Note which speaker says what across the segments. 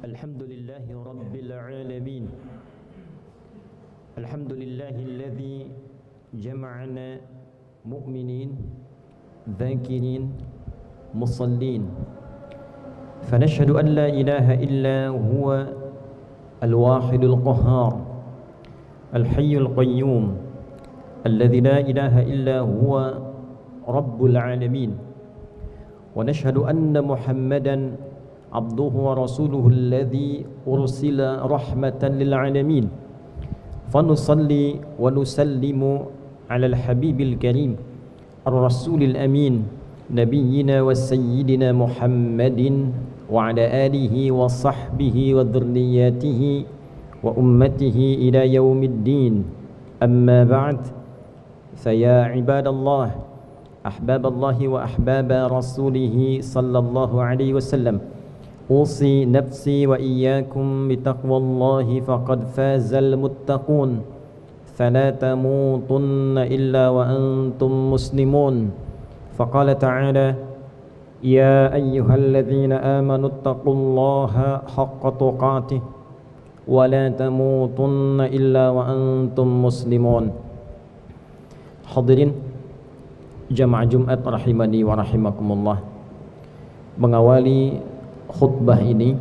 Speaker 1: الحمد لله رب العالمين الحمد لله الذي جمعنا مؤمنين ذاكرين مصلين فنشهد أن لا إله إلا هو الواحد القهار الحي القيوم الذي لا إله إلا هو رب العالمين ونشهد أن محمدا عبده ورسوله الذي أرسل رحمة للعالمين فنصلي ونسلم على الحبيب الكريم الرسول الأمين نبينا وسيدنا محمد وعلى آله وصحبه وذرياته وأمته إلى يوم الدين أما بعد فيا عباد الله أحباب الله وأحباب رسوله صلى الله عليه وسلم أوصي نفسي وإياكم بتقوى الله فقد فاز المتقون فلا تموتن إلا وأنتم مسلمون فقال تعالى يا أيها الذين آمنوا اتقوا الله حق تقاته ولا تموتن إلا وأنتم مسلمون. Hadirin jamaah Jumat rahimani wa rahimakumullah. Mengawali khutbah ini,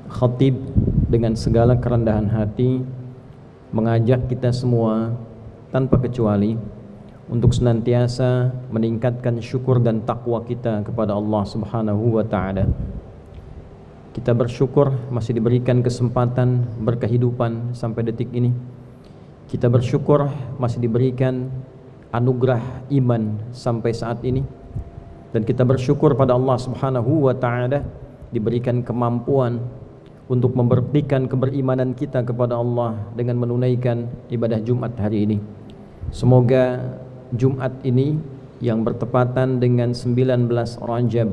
Speaker 1: khatib dengan segala kerendahan hati mengajak kita semua tanpa kecuali untuk senantiasa meningkatkan syukur dan takwa kita kepada Allah Subhanahu wa taala. Kita bersyukur masih diberikan kesempatan berkehidupan sampai detik ini. Kita bersyukur masih diberikan anugerah iman sampai saat ini. Dan kita bersyukur pada Allah Subhanahu wa taala diberikan kemampuan untuk membuktikan keberimanan kita kepada Allah dengan menunaikan ibadah Jumat hari ini. Semoga Jumat ini yang bertepatan dengan 19 Rajab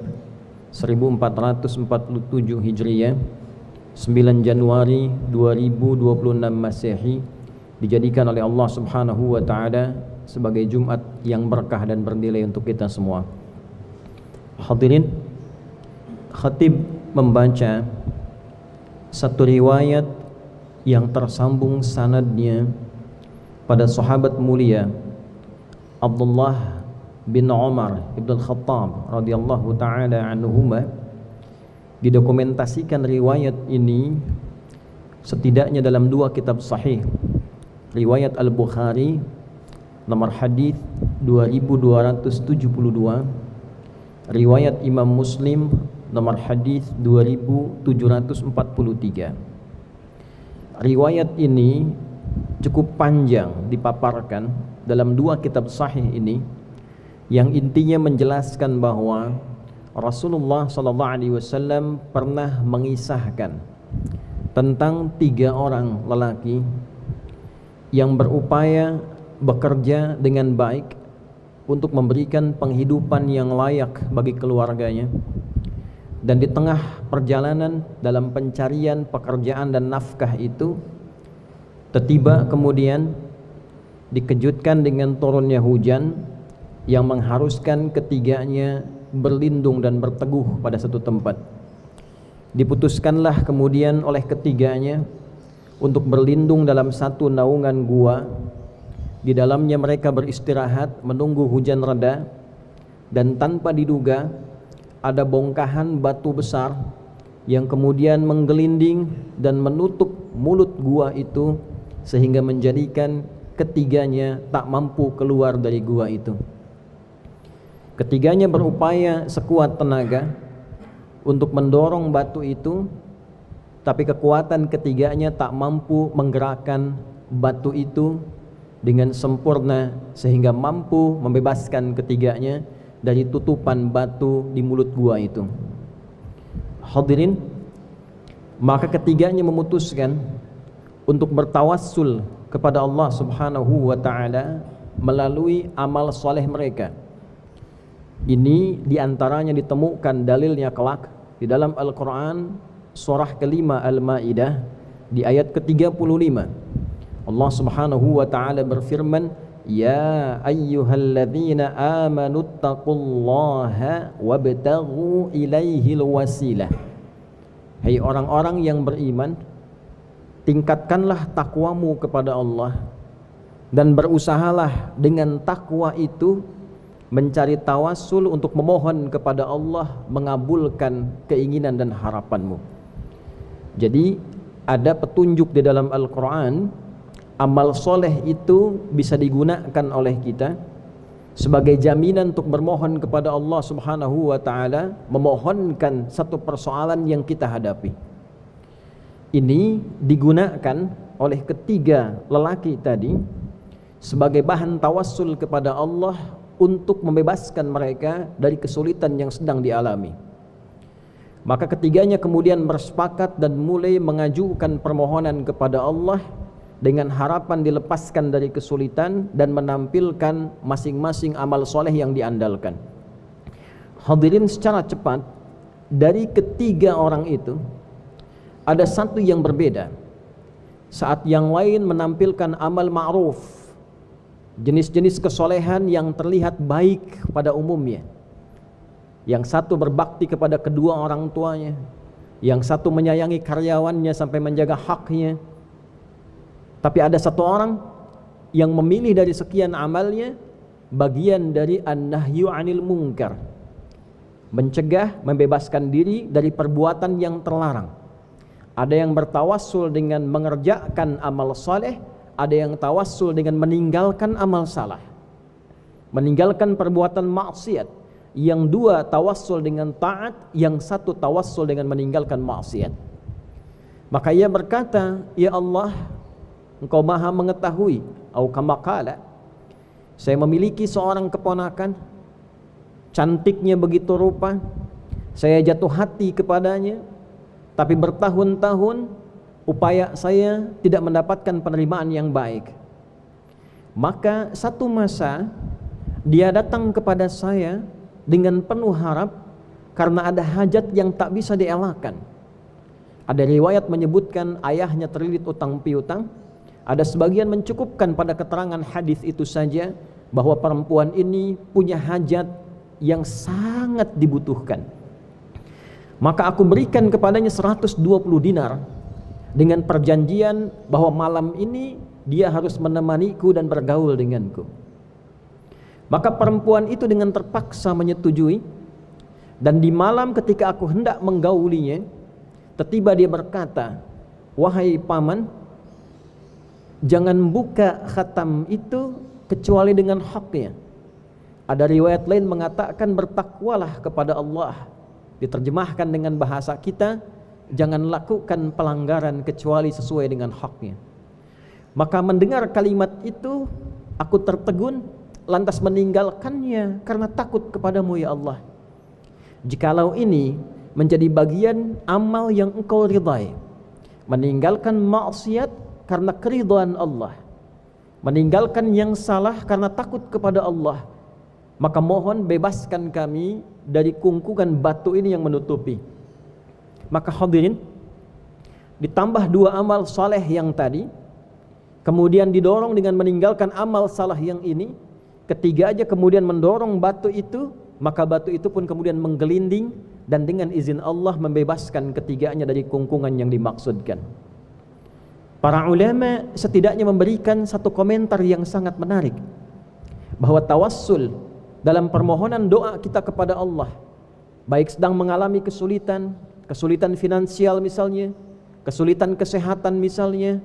Speaker 1: 1447 Hijriah 9 Januari 2026 Masehi dijadikan oleh Allah Subhanahu wa taala sebagai Jumat yang berkah dan bernilai untuk kita semua. Hadirin, khatib membaca satu riwayat yang tersambung sanadnya pada sahabat mulia Abdullah bin Umar ibn Khattab radhiyallahu taala anhuma. Didokumentasikan riwayat ini setidaknya dalam dua kitab sahih. Riwayat Al-Bukhari nomor hadis 2272, riwayat Imam Muslim nomor hadis 2743. Riwayat ini cukup panjang dipaparkan dalam dua kitab sahih ini, yang intinya menjelaskan bahwa Rasulullah SAW pernah mengisahkan tentang 3 orang lelaki yang berupaya bekerja dengan baik untuk memberikan penghidupan yang layak bagi keluarganya, dan di tengah perjalanan dalam pencarian pekerjaan dan nafkah itu tiba kemudian dikejutkan dengan turunnya hujan yang mengharuskan ketiganya berlindung dan berteguh pada satu tempat. Diputuskanlah kemudian oleh ketiganya untuk berlindung dalam satu naungan gua. Di dalamnya mereka beristirahat menunggu hujan reda, dan tanpa diduga ada bongkahan batu besar yang kemudian menggelinding dan menutup mulut gua itu sehingga menjadikan ketiganya tak mampu keluar dari gua itu. Ketiganya berupaya sekuat tenaga untuk mendorong batu itu, tapi kekuatan ketiganya tak mampu menggerakkan batu itu dengan sempurna sehingga mampu membebaskan ketiganya dari tutupan batu di mulut gua itu. Hadirin, maka ketiganya memutuskan untuk bertawassul kepada Allah Subhanahu wa taala melalui amal soleh mereka. Ini diantaranya ditemukan dalilnya kelak di dalam Al-Quran surah kelima Al-Ma'idah di ayat ke-35. Allah Subhanahu wa taala berfirman, Ya ayyuhalladzina amanu taqullaha wabtaghu ilaihil wasilah. Hai orang-orang yang beriman, tingkatkanlah takwamu kepada Allah dan berusahalah dengan takwa itu mencari tawassul untuk memohon kepada Allah mengabulkan keinginan dan harapanmu. Jadi ada petunjuk di dalam Al-Quran, amal soleh itu bisa digunakan oleh kita sebagai jaminan untuk bermohon kepada Allah Subhanahu wa ta'ala, memohonkan satu persoalan yang kita hadapi. Ini digunakan oleh ketiga lelaki tadi sebagai bahan tawassul kepada Allah untuk membebaskan mereka dari kesulitan yang sedang dialami. Maka ketiganya kemudian bersepakat dan mulai mengajukan permohonan kepada Allah dengan harapan dilepaskan dari kesulitan dan menampilkan masing-masing amal soleh yang diandalkan. Hadirin, secara cepat dari ketiga orang itu ada satu yang berbeda. Saat yang lain menampilkan amal ma'ruf, jenis-jenis kesolehan yang terlihat baik pada umumnya. Yang satu berbakti kepada kedua orang tuanya, yang satu menyayangi karyawannya sampai menjaga haknya. Tapi ada satu orang yang memilih dari sekian amalnya bagian dari an-nahyu 'anil munkar, mencegah, membebaskan diri dari perbuatan yang terlarang. Ada yang bertawassul dengan mengerjakan amal saleh, ada yang tawassul dengan meninggalkan amal salah, meninggalkan perbuatan maksiat. Yang dua tawassul dengan taat, yang satu tawassul dengan meninggalkan maksiat. Maka ia berkata, ya Allah, Engkau maha mengetahui, atau kama qala, saya memiliki seorang keponakan, cantiknya begitu rupa, saya jatuh hati kepadanya, tapi bertahun-tahun upaya saya tidak mendapatkan penerimaan yang baik. Maka satu masa dia datang kepada saya dengan penuh harap karena ada hajat yang tak bisa dielakkan. Ada riwayat menyebutkan ayahnya terlilit utang piutang. Ada sebagian mencukupkan pada keterangan hadis itu saja bahwa perempuan ini punya hajat yang sangat dibutuhkan. Maka aku berikan kepadanya 120 dinar dengan perjanjian bahwa malam ini dia harus menemaniku dan bergaul denganku. Maka perempuan itu dengan terpaksa menyetujui, dan di malam ketika aku hendak menggaulinya, tiba-tiba dia berkata, wahai paman, jangan buka khatam itu kecuali dengan haknya. Ada riwayat lain mengatakan bertakwalah kepada Allah. Diterjemahkan dengan bahasa kita, jangan lakukan pelanggaran kecuali sesuai dengan haknya. Maka mendengar kalimat itu, aku tertegun, lantas meninggalkannya karena takut kepadamu ya Allah. Jikalau ini menjadi bagian amal yang engkau ridhai, meninggalkan maksiat karena keridhaan Allah, meninggalkan yang salah karena takut kepada Allah, maka mohon bebaskan kami dari kungkungan batu ini yang menutupi. Maka hadirin, ditambah dua amal saleh yang tadi, kemudian didorong dengan meninggalkan amal salah yang ini, ketiga aja kemudian mendorong batu itu, maka batu itu pun kemudian menggelinding dan dengan izin Allah membebaskan ketiganya dari kungkungan yang dimaksudkan. Para ulama setidaknya memberikan satu komentar yang sangat menarik, bahwa tawassul dalam permohonan doa kita kepada Allah, baik sedang mengalami kesulitan finansial misalnya, kesulitan kesehatan misalnya,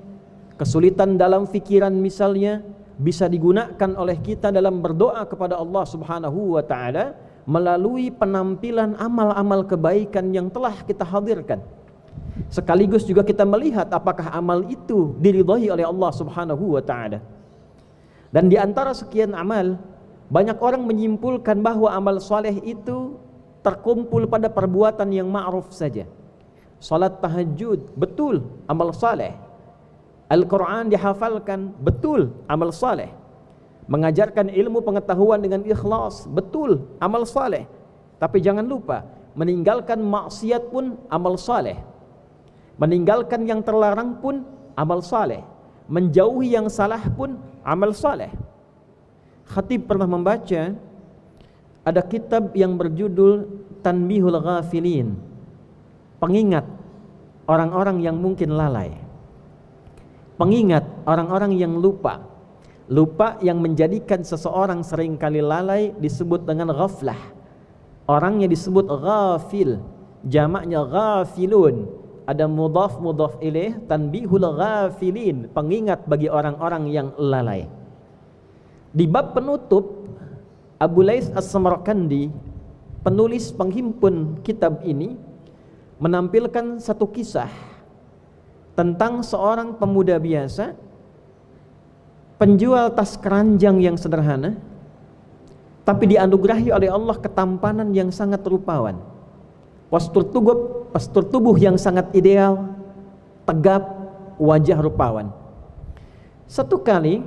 Speaker 1: kesulitan dalam pikiran misalnya, bisa digunakan oleh kita dalam berdoa kepada Allah Subhanahu wa ta'ala melalui penampilan amal-amal kebaikan yang telah kita hadirkan. Sekaligus juga kita melihat apakah amal itu diridhai oleh Allah Subhanahu wa ta'ala. Dan di antara sekian amal, banyak orang menyimpulkan bahwa amal soleh itu terkumpul pada perbuatan yang ma'ruf saja. Salat tahajud, betul, amal soleh. Al-Quran dihafalkan, betul, amal saleh. Mengajarkan ilmu pengetahuan dengan ikhlas, betul, amal saleh. Tapi jangan lupa, meninggalkan maksiat pun amal saleh. Meninggalkan yang terlarang pun amal saleh. Menjauhi yang salah pun amal saleh. Khatib pernah membaca ada kitab yang berjudul Tanbihul Ghafilin, pengingat orang-orang yang mungkin lalai. Pengingat orang-orang yang lupa. Lupa yang menjadikan seseorang seringkali lalai disebut dengan ghaflah. Orangnya disebut ghafil, jamaknya ghafilun. Ada mudhaf ilaih, tanbihul ghafilin, pengingat bagi orang-orang yang lalai. Di bab penutup, Abu Laits As-Samarqandi, penulis penghimpun kitab ini, menampilkan satu kisah tentang seorang pemuda biasa, penjual tas keranjang yang sederhana, tapi dianugerahi oleh Allah ketampanan yang sangat rupawan, postur tubuh yang sangat ideal, tegap, wajah rupawan. Satu kali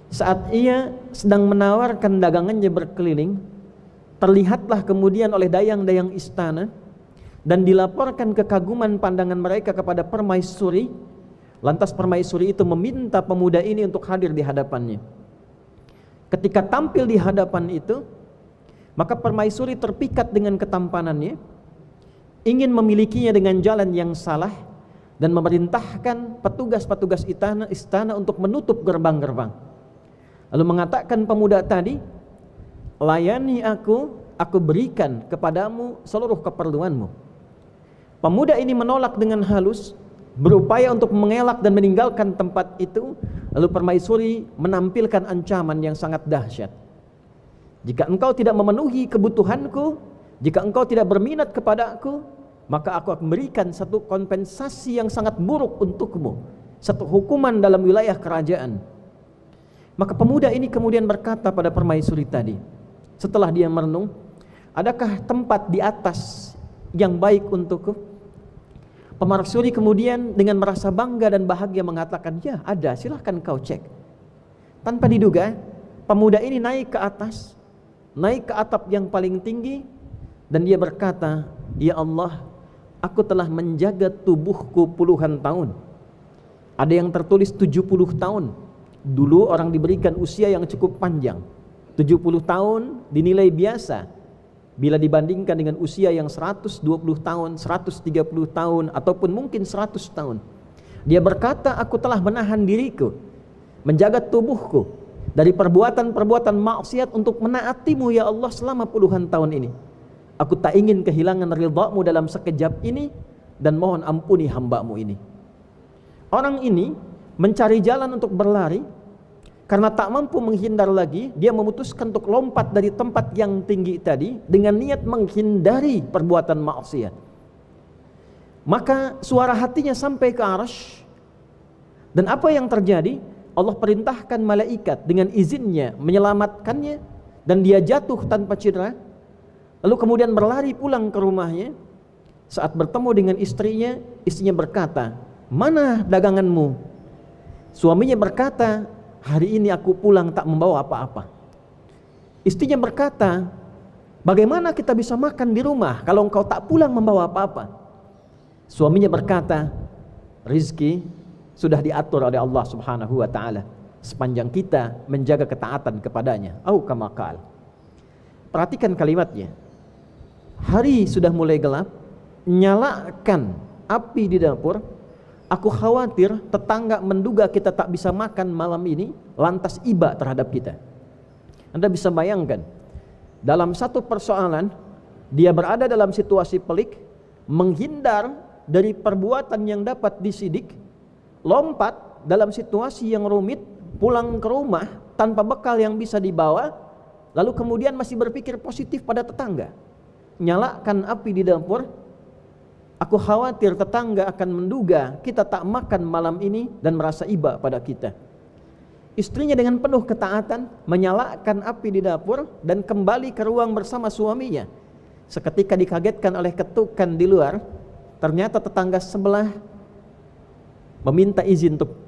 Speaker 1: saat ia sedang menawarkan dagangannya berkeliling, terlihatlah kemudian oleh dayang-dayang istana dan dilaporkan kekaguman pandangan mereka kepada permaisuri. Lantas permaisuri itu meminta pemuda ini untuk hadir di hadapannya. Ketika tampil di hadapan itu, maka permaisuri terpikat dengan ketampanannya, ingin memilikinya dengan jalan yang salah, dan memerintahkan petugas-petugas istana untuk menutup gerbang-gerbang. Lalu mengatakan pemuda tadi, layani aku berikan kepadamu seluruh keperluanmu. Pemuda ini menolak dengan halus, berupaya untuk mengelak dan meninggalkan tempat itu. Lalu permaisuri menampilkan ancaman yang sangat dahsyat. Jika engkau tidak memenuhi kebutuhanku, jika engkau tidak berminat kepadaku, maka aku akan memberikan satu kompensasi yang sangat buruk untukmu, satu hukuman dalam wilayah kerajaan. Maka pemuda ini kemudian berkata pada permaisuri tadi, setelah dia merenung, adakah tempat di atas yang baik untukku? Permaisuri kemudian dengan merasa bangga dan bahagia mengatakan, ya ada, silahkan kau cek. Tanpa diduga, pemuda ini naik ke atas, naik ke atap yang paling tinggi, dan dia berkata, ya Allah, aku telah menjaga tubuhku puluhan tahun. Ada yang tertulis 70 tahun. Dulu orang diberikan usia yang cukup panjang. 70 tahun dinilai biasa bila dibandingkan dengan usia yang 120 tahun, 130 tahun, ataupun mungkin 100 tahun. Dia berkata, aku telah menahan diriku, menjaga tubuhku dari perbuatan-perbuatan maksiat untuk menaatimu ya Allah selama puluhan tahun ini. Aku tak ingin kehilangan ridhamu dalam sekejap ini, dan mohon ampuni hambamu ini. Orang ini mencari jalan untuk berlari. Karena tak mampu menghindar lagi, dia memutuskan untuk lompat dari tempat yang tinggi tadi dengan niat menghindari perbuatan maksiat. Maka suara hatinya sampai ke arsy. Dan apa yang terjadi? Allah perintahkan malaikat dengan izinnya menyelamatkannya, dan dia jatuh tanpa cedera. Lalu kemudian berlari pulang ke rumahnya. Saat bertemu dengan istrinya berkata, mana daganganmu? Suaminya berkata, hari ini aku pulang tak membawa apa-apa. Istrinya berkata, bagaimana kita bisa makan di rumah kalau engkau tak pulang membawa apa-apa? Suaminya berkata, rizki sudah diatur oleh Allah Subhanahu wa ta'ala sepanjang kita menjaga ketaatan kepadanya. Au kama qala. Perhatikan kalimatnya. Hari sudah mulai gelap, nyalakan api di dapur. Aku khawatir tetangga menduga kita tak bisa makan malam ini, lantas iba terhadap kita. Anda bisa bayangkan, dalam satu persoalan, dia berada dalam situasi pelik, menghindar dari perbuatan yang dapat disidik, lompat dalam situasi yang rumit, pulang ke rumah tanpa bekal yang bisa dibawa, lalu kemudian masih berpikir positif pada tetangga. Nyalakan api di dapur. Aku khawatir tetangga akan menduga kita tak makan malam ini dan merasa iba pada kita. Istrinya dengan penuh ketaatan menyalakan api di dapur dan kembali ke ruang bersama suaminya. Seketika dikagetkan oleh ketukan di luar, ternyata tetangga sebelah meminta izin untuk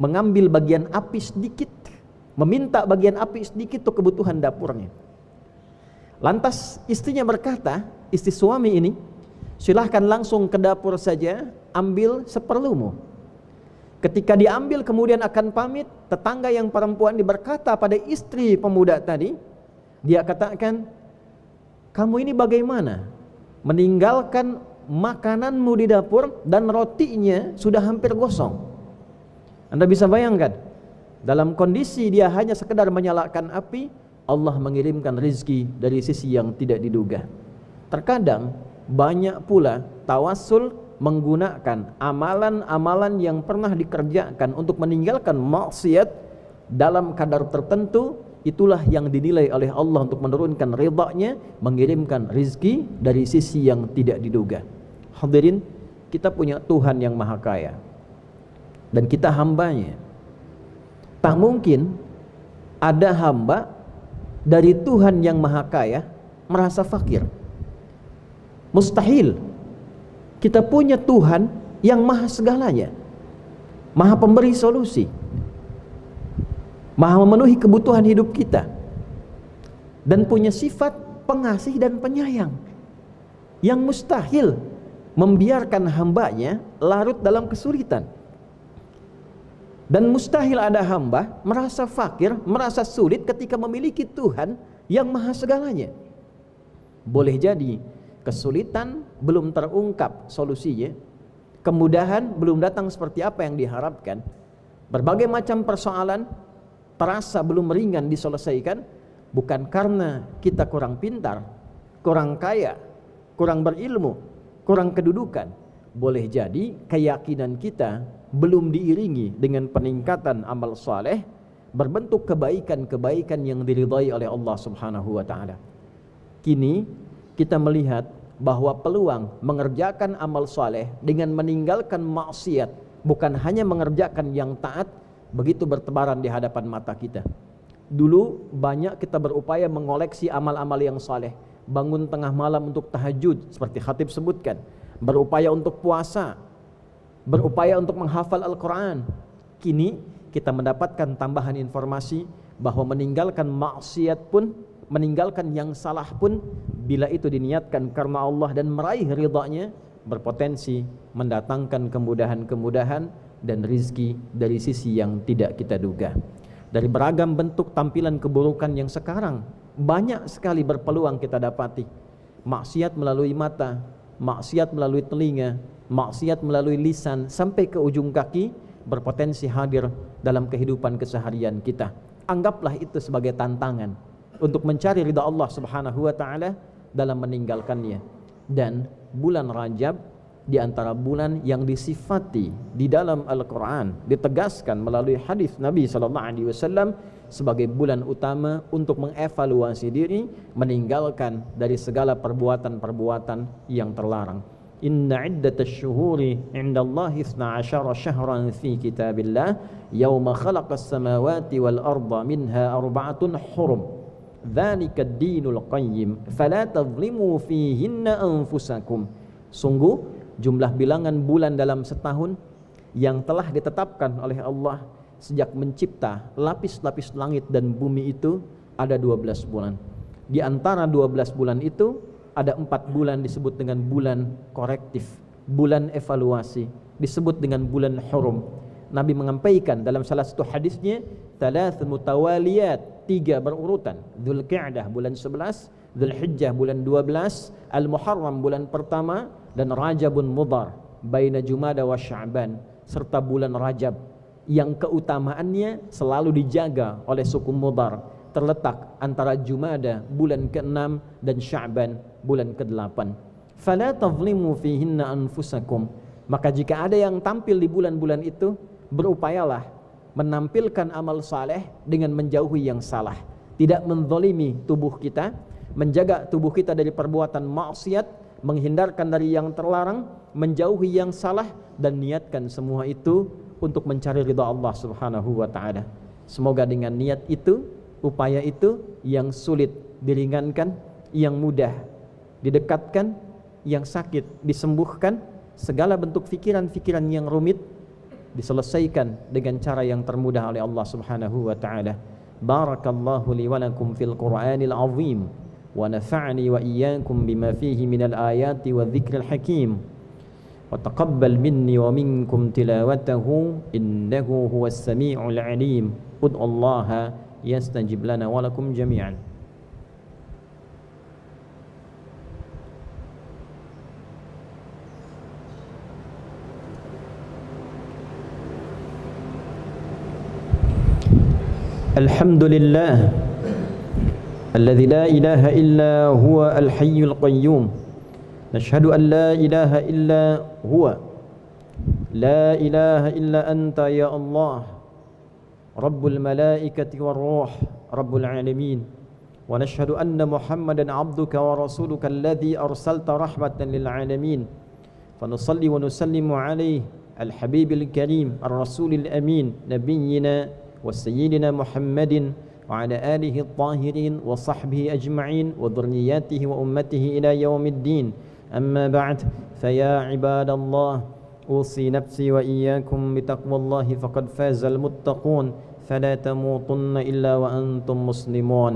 Speaker 1: mengambil bagian api sedikit, meminta bagian api sedikit untuk kebutuhan dapurnya. Lantas istrinya berkata, istri suami ini, silahkan langsung ke dapur saja, ambil seperlumu. Ketika diambil kemudian akan pamit, tetangga yang perempuan berkata pada istri pemuda tadi, dia katakan, kamu ini bagaimana meninggalkan makananmu di dapur dan rotinya sudah hampir gosong. Anda bisa bayangkan, dalam kondisi dia hanya sekedar menyalakan api, Allah mengirimkan rizki dari sisi yang tidak diduga. Terkadang banyak pula tawassul menggunakan amalan-amalan yang pernah dikerjakan untuk meninggalkan maksiat dalam kadar tertentu. Itulah yang dinilai oleh Allah untuk menurunkan ridha-Nya, mengirimkan rizki dari sisi yang tidak diduga. Hadirin, kita punya Tuhan yang maha kaya dan kita hambanya. Tak mungkin ada hamba dari Tuhan yang maha kaya merasa fakir. Mustahil. Kita punya Tuhan yang maha segalanya, maha pemberi solusi, maha memenuhi kebutuhan hidup kita, dan punya sifat pengasih dan penyayang yang mustahil membiarkan hambanya larut dalam kesulitan. Dan mustahil ada hamba merasa fakir, merasa sulit ketika memiliki Tuhan yang maha segalanya. Boleh jadi kesulitan belum terungkap solusinya, kemudahan belum datang seperti apa yang diharapkan, berbagai macam persoalan terasa belum ringan diselesaikan, bukan karena kita kurang pintar, kurang kaya, kurang berilmu, kurang kedudukan. Boleh jadi keyakinan kita belum diiringi dengan peningkatan amal saleh berbentuk kebaikan-kebaikan yang diridhai oleh Allah Subhanahu wa taala. Kini kita melihat bahwa peluang mengerjakan amal saleh dengan meninggalkan maksiat, bukan hanya mengerjakan yang taat, begitu bertebaran di hadapan mata kita. Dulu banyak kita berupaya mengoleksi amal-amal yang saleh, bangun tengah malam untuk tahajud seperti khatib sebutkan, berupaya untuk puasa, berupaya untuk menghafal Al-Quran. Kini kita mendapatkan tambahan informasi bahwa meninggalkan maksiat pun, meninggalkan yang salah pun, bila itu diniatkan karena Allah dan meraih ridha-Nya, berpotensi mendatangkan kemudahan-kemudahan dan rizki dari sisi yang tidak kita duga. Dari beragam bentuk tampilan keburukan yang sekarang banyak sekali berpeluang kita dapati. Maksiat melalui mata, maksiat melalui telinga, maksiat melalui lisan, sampai ke ujung kaki berpotensi hadir dalam kehidupan keseharian kita. Anggaplah itu sebagai tantangan untuk mencari ridha Allah Subhanahu wa taala dalam meninggalkannya. Dan bulan Rajab di antara bulan yang disifati di dalam Al-Quran, ditegaskan melalui hadis Nabi SAW sebagai bulan utama untuk mengevaluasi diri, meninggalkan dari segala perbuatan-perbuatan yang terlarang. Inna iddatash syuhuri 'indallahi 12 syahran fi kitabillah yauma khalaqas samawati wal arda minha arba'atun hurum dzalika ad-dinul qayyim fala tadhlimu fihinna anfusakum. Sungguh jumlah bilangan bulan dalam setahun yang telah ditetapkan oleh Allah sejak mencipta lapis-lapis langit dan bumi itu ada 12 bulan. Di antara 12 bulan itu ada 4 bulan disebut dengan bulan korektif, bulan evaluasi, disebut dengan bulan hurum. Nabi menyampaikan dalam salah satu hadisnya, thalath mutawaliyat, 3 berurutan, Dzulqa'dah bulan 11, Dzulhijjah bulan 12, Al-Muharram bulan pertama, dan Rajabun Mudhar baina Jumada wa Sya'ban, serta bulan Rajab yang keutamaannya selalu dijaga oleh suku Mudhar, terletak antara Jumada bulan ke-6 dan Sya'ban bulan ke-8. Fala tadhlimu fihinna anfusakum. Maka jika ada yang tampil di bulan-bulan itu, berupayalah menampilkan amal saleh dengan menjauhi yang salah, tidak menzalimi tubuh kita, menjaga tubuh kita dari perbuatan maksiat, menghindarkan dari yang terlarang, menjauhi yang salah, dan niatkan semua itu untuk mencari ridha Allah Subhanahu wa taala. Semoga dengan niat itu, upaya itu, yang sulit diringankan, yang mudah didekatkan, yang sakit disembuhkan, segala bentuk fikiran-fikiran yang rumit diselesaikan dengan cara yang termudah oleh Allah Subhanahu wa taala. Barakallahu li wa lakum fil Qur'anil azim wa nafa'ani wa iyyakum bima fihi minal ayati wa dzikril hakim. Wa taqabbal minni wa minkum tilawatahu innahu huwas sami'ul 'alim. Ud'ullaha yastajib lana wa lakum jami'an. الحمد لله الذي لا إله إلا هو الحي القيوم نشهد أن لا إله إلا هو لا إله إلا أنت يا الله رب الملائكة والروح رب العالمين ونشهد أن محمدا عبدك ورسولك الذي أرسلت رحمة للعالمين فنصلي ونسلم عليه الحبيب الكريم الرسول الأمين نبينا وسيدنا محمد وعلى آله الطاهرين وصحبه أجمعين وذرياته وأمته إلى يوم الدين أما بعد فيا عباد الله أوصي نفسي وإياكم بتقوى الله فقد فاز المتقون فلا تموتن إلا وأنتم مسلمون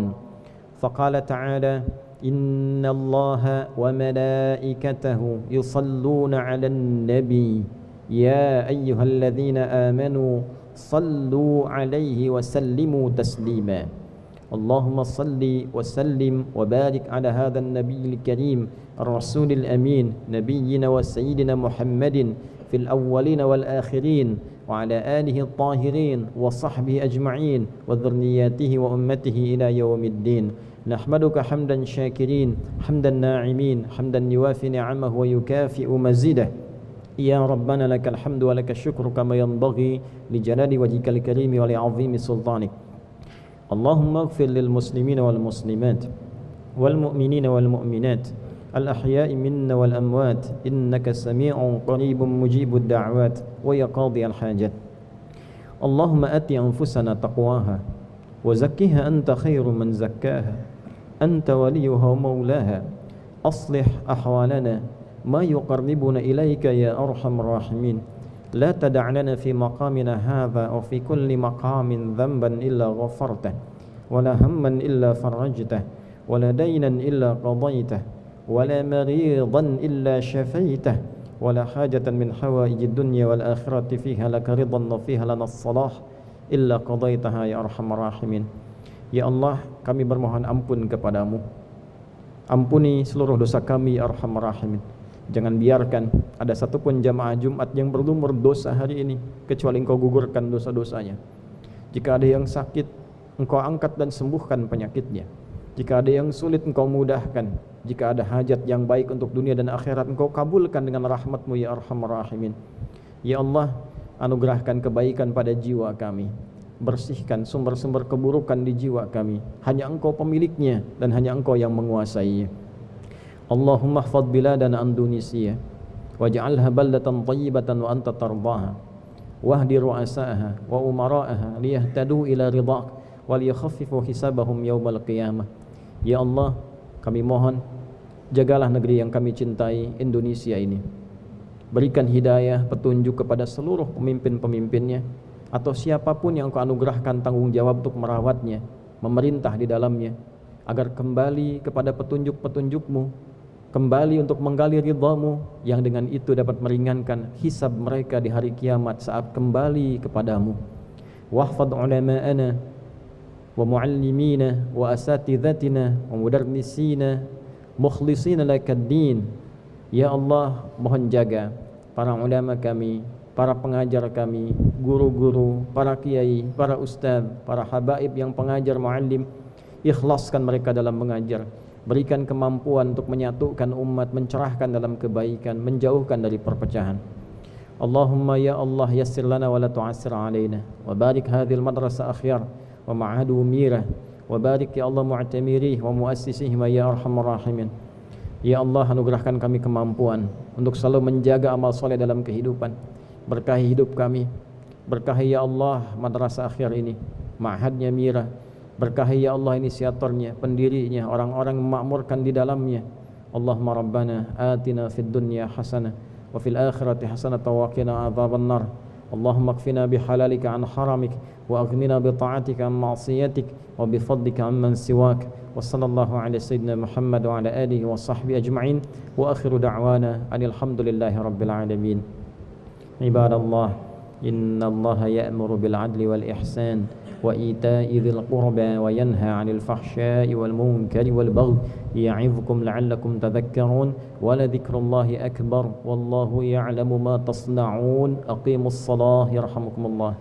Speaker 1: فقال تعالى إن الله وملائكته يصلون على النبي يا أيها الذين آمنوا صلوا عليه وسلموا تسليما اللهم صل وسلم وبارك على هذا النبي الكريم الرسول الأمين نبينا وسيدنا محمد في الأولين والآخرين وعلى آله الطاهرين وصحبه أجمعين وذرياته وأمته إلى يوم الدين نحمدك حمدا شاكرين حمدا ناعمين حمدا يوافي نعمه ويكافئ مزيده يا ربنا لك الحمد ولك الشكر كما ينبغي لجلال وجهك الكريم ولعظيم سلطانك اللهم اغفر للمسلمين والمسلمات والمؤمنين والمؤمنات الأحياء منا والأموات إنك سميع قريب مجيب الدعوات ويقاضي الحاجات اللهم آت أنفسنا تقواها وزكها أنت خير من زكاها أنت وليها ومولاها أصلح أحوالنا ما يقربنا إليك يا أرحم الراحمين لا تدع لنا في مقامنا هذا أو في كل مقام ذنبا إلا غفرته ولا هما إلا فرجته ولا دينا إلا قضيته ولا مريضا إلا شفيته ولا حاجة من حوائج الدنيا والآخرة فيها لك رضا وفيها لنا الصلاح إلا قضيتها يا أرحم الراحمين Ya Allah, kami bermohon ampun kepadamu. Ampuni seluruh dosa kami ya Arhamar Rahimin. Jangan biarkan ada satupun jamaah Jumat yang berlumur dosa hari ini kecuali Engkau gugurkan dosa-dosanya. Jika ada yang sakit, Engkau angkat dan sembuhkan penyakitnya. Jika ada yang sulit, Engkau mudahkan. Jika ada hajat yang baik untuk dunia dan akhirat, Engkau kabulkan dengan rahmat-Mu ya Arhamar Rahimin. Ya Allah, anugerahkan kebaikan pada jiwa kami. Bersihkan sumber-sumber keburukan di jiwa kami. Hanya Engkau pemiliknya dan hanya Engkau yang menguasainya. Allahumma hfadz biladana Indonesia waj'alha baldatan thayyibatan wa anta tardaha wahdi ru'asaaha wa umara'aha liyahtadu ila ridhak wa liyakhaffifu hisabahum yaumal qiyamah. Ya Allah, kami mohon jagalah negeri yang kami cintai, Indonesia ini. Berikan hidayah, petunjuk kepada seluruh pemimpin-pemimpinnya atau siapapun yang Engkau anugerahkan tanggung jawab untuk merawatnya, memerintah di dalamnya, agar kembali kepada petunjuk-petunjuk-Mu, kembali untuk menggali ridha-Mu yang dengan itu dapat meringankan hisab mereka di hari kiamat saat kembali kepadamu. Wahfadz ulama'ana wa muallimina wa asatidatina wa mudarrisina mukhlisina lakad-din. Ya Allah, mohon jaga para ulama kami, para pengajar kami, guru-guru, para kiai, para ustaz, para habaib yang pengajar, muallim. Ikhlaskan mereka dalam mengajar. Berikan kemampuan untuk menyatukan umat, mencerahkan dalam kebaikan, menjauhkan dari perpecahan. Allahumma ya Allah yassir lana wa la tu'assir alaina wa barik hadhil madrasah akhyar wa ma'hadu mirah wa barik ya Allah mu'tamirih wa muassisih ya arhamar rahimin. Ya Allah, anugerahkan kami kemampuan untuk selalu menjaga amal soleh dalam kehidupan. Berkahi hidup kami. Berkahi ya Allah madrasah akhyar ini, ma'hadnya mirah. Berkahi ya Allah inisiatornya, pendirinya, orang-orang yang memakmurkan di dalamnya. Allahumma rabbana atina fid dunya hasanah wa fil akhirati hasanah wa qina adzaban nar. Allahumma kfina bihalalika an haramik wa aghnina bi ta'atika an ma'siyatik wa bi fadlika amman siwak. Wa sallallahu ala sayyidina Muhammad wa ala alihi wa sahbihi ajma'in wa akhiru da'wana anil hamdulillahi rabbil alamin. Ibadallah, innallaha ya'muru bil 'adli wal ihsan وإيتاء ذي القربى وينهى عن الفحشاء والمنكر والبغي يعظكم لعلكم تذكرون ولذكر الله أكبر والله يعلم ما تصنعون أقيموا الصلاة يرحمكم الله.